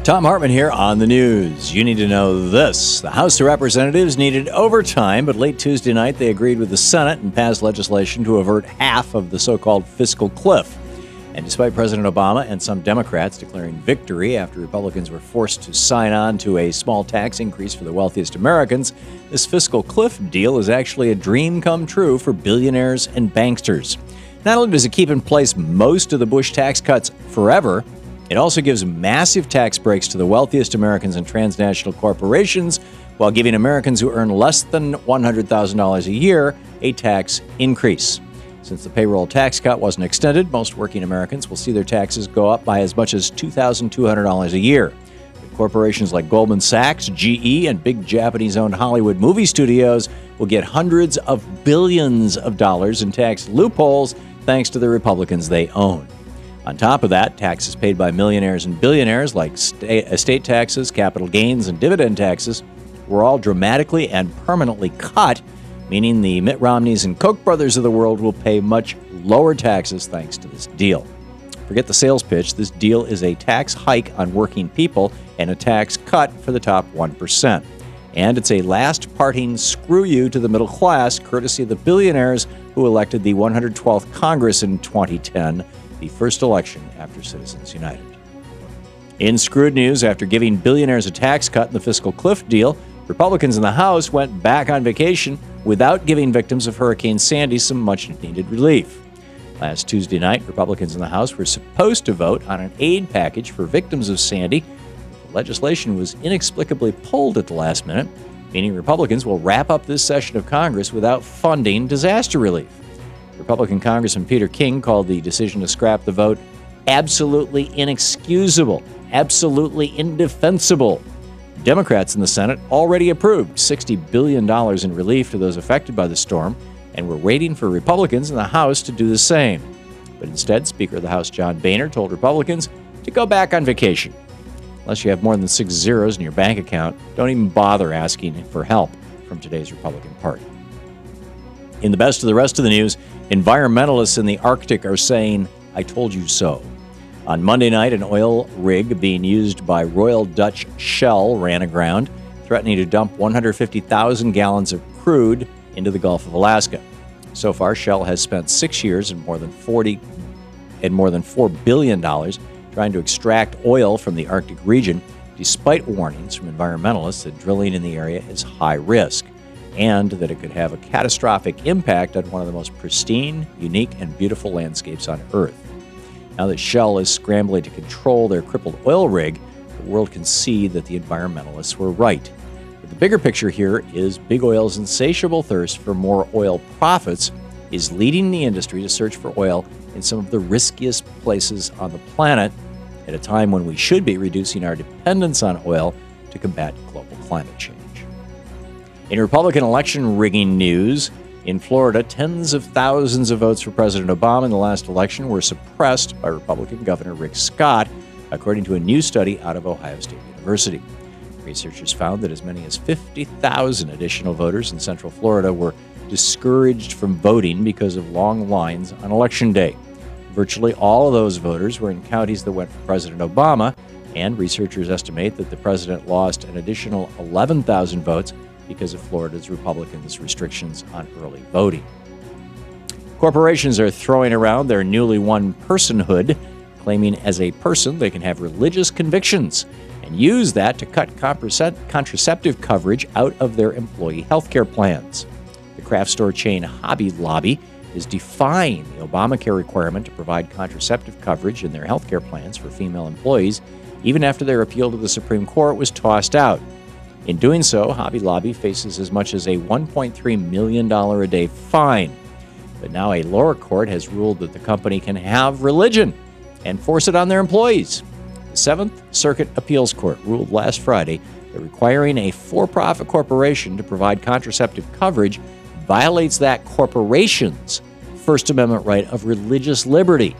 Thom Hartmann here on the news. You need to know this. The House of Representatives needed overtime, but late Tuesday night they agreed with the Senate and passed legislation to avert half of the so-called fiscal cliff. And despite President Obama and some Democrats declaring victory after Republicans were forced to sign on to a small tax increase for the wealthiest Americans, this fiscal cliff deal is actually a dream come true for billionaires and banksters. Not only does it keep in place most of the Bush tax cuts forever, it also gives massive tax breaks to the wealthiest Americans and transnational corporations while giving Americans who earn less than $100,000 a year a tax increase. Since the payroll tax cut wasn't extended, most working Americans will see their taxes go up by as much as $2,200 a year. But corporations like Goldman Sachs, GE, and big Japanese-owned Hollywood movie studios will get hundreds of billions of dollars in tax loopholes thanks to the Republicans they own. On top of that, taxes paid by millionaires and billionaires like estate taxes, capital gains, and dividend taxes were all dramatically and permanently cut, meaning the Mitt Romneys and Koch brothers of the world will pay much lower taxes thanks to this deal. Forget the sales pitch. This deal is a tax hike on working people and a tax cut for the top 1%. And it's a last parting screw you to the middle class, courtesy of the billionaires who elected the 112th Congress in 2010, the first election after Citizens United. In screwed news, after giving billionaires a tax cut in the fiscal cliff deal, Republicans in the House went back on vacation without giving victims of Hurricane Sandy some much-needed relief. Last Tuesday night, Republicans in the House were supposed to vote on an aid package for victims of Sandy. The legislation was inexplicably pulled at the last minute, meaning Republicans will wrap up this session of Congress without funding disaster relief. Republican Congressman Peter King called the decision to scrap the vote absolutely inexcusable, absolutely indefensible. Democrats in the Senate already approved $60 billion in relief to those affected by the storm, and were waiting for Republicans in the House to do the same. But instead, Speaker of the House John Boehner told Republicans to go back on vacation. Unless you have more than 6 zeros in your bank account, don't even bother asking for help from today's Republican Party. In the best of the rest of the news, environmentalists in the Arctic are saying, "I told you so." On Monday night, an oil rig being used by Royal Dutch Shell ran aground, threatening to dump 150,000 gallons of crude into the Gulf of Alaska. So far, Shell has spent 6 years and more than $4 billion trying to extract oil from the Arctic region, despite warnings from environmentalists that drilling in the area is high risk, and that it could have a catastrophic impact on one of the most pristine, unique, and beautiful landscapes on Earth. Now that Shell is scrambling to control their crippled oil rig, the world can see that the environmentalists were right. But the bigger picture here is big oil's insatiable thirst for more oil profits is leading the industry to search for oil in some of the riskiest places on the planet at a time when we should be reducing our dependence on oil to combat global climate change. In Republican election rigging news, in Florida, tens of thousands of votes for President Obama in the last election were suppressed by Republican Governor Rick Scott, according to a new study out of Ohio State University. Researchers found that as many as 50,000 additional voters in Central Florida were discouraged from voting because of long lines on Election Day. Virtually all of those voters were in counties that went for President Obama, and researchers estimate that the president lost an additional 11,000 votes because of Florida's Republicans' restrictions on early voting. Corporations are throwing around their newly won personhood, claiming as a person they can have religious convictions and use that to cut contraceptive coverage out of their employee health care plans. The craft store chain Hobby Lobby is defying the Obamacare requirement to provide contraceptive coverage in their health care plans for female employees, even after their appeal to the Supreme Court was tossed out. In doing so, Hobby Lobby faces as much as a $1.3 million a day fine. But now a lower court has ruled that the company can have religion and force it on their employees. The Seventh Circuit Appeals Court ruled last Friday that requiring a for-profit corporation to provide contraceptive coverage violates that corporation's First Amendment right of religious liberty,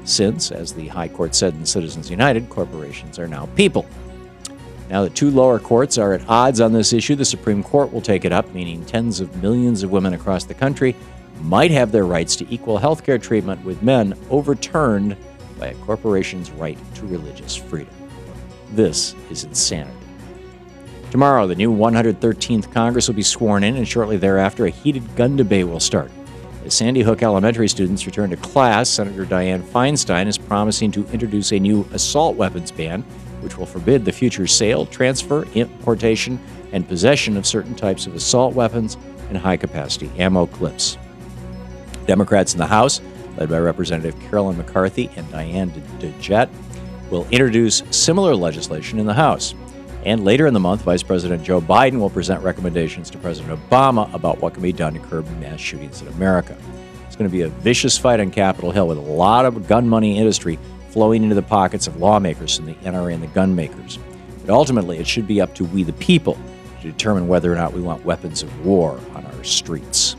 since, as the High Court said in Citizens United, corporations are now people. Now that two lower courts are at odds on this issue, the Supreme Court will take it up, meaning tens of millions of women across the country might have their rights to equal health care treatment with men overturned by a corporation's right to religious freedom. This is insanity. Tomorrow, the new 113th Congress will be sworn in, and shortly thereafter, a heated gun debate will start. As Sandy Hook Elementary students return to class, Senator Dianne Feinstein is promising to introduce a new assault weapons ban, which will forbid the future sale, transfer, importation, and possession of certain types of assault weapons and high-capacity ammo clips. Democrats in the House, led by Representative Carolyn McCarthy and Diane DeJette, will introduce similar legislation in the House. And later in the month, Vice President Joe Biden will present recommendations to President Obama about what can be done to curb mass shootings in America. It's going to be a vicious fight on Capitol Hill with a lot of gun money industry flowing into the pockets of lawmakers from the NRA and the gun makers. But ultimately, it should be up to we the people to determine whether or not we want weapons of war on our streets.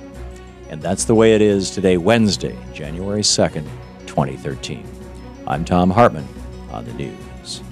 And that's the way it is today, Wednesday, January 2nd, 2013. I'm Thom Hartmann on the news.